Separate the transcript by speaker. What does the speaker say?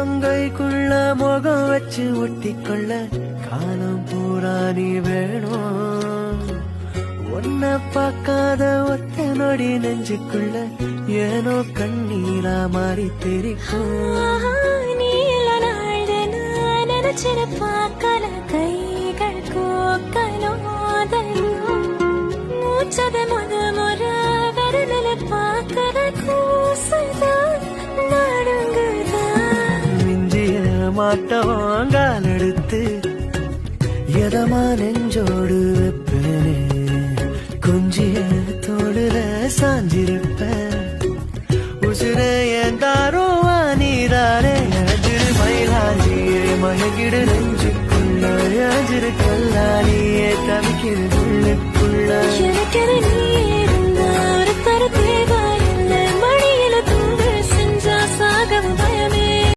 Speaker 1: உள்ளங்கைக்குள்ள முகம் வச்சு ஒட்டிக்கொள்ள காலம் பூரா நீ வேணும். உன்னை பார்க்காத ஒத்த நொடி நெஞ்சுக்குள்ள ஏனோ கண்ணீரா மாறி தெரிக்கும்.
Speaker 2: பார்க்கல கைகள் கோக்கலோதலும் மூச்சத முற விரல பார்க்கல கூசுதான் நடுங்குதான்.
Speaker 1: மிஞ்சிய மாட்டவாங்கால் எடுத்து எதமா நெஞ்சோடு வைப்பேனே. கொஞ்சிய தோடுல சாஞ்சிருப்பேன். உசுர ஏந்தாரோ நீதானே மயிலாஞ்சியே மயங்கிடு நெஞ்சுக்குள்ள யாஞ்சிரு கல்லாலியே தவிக்கிறது உள்ளுக்குள்ள.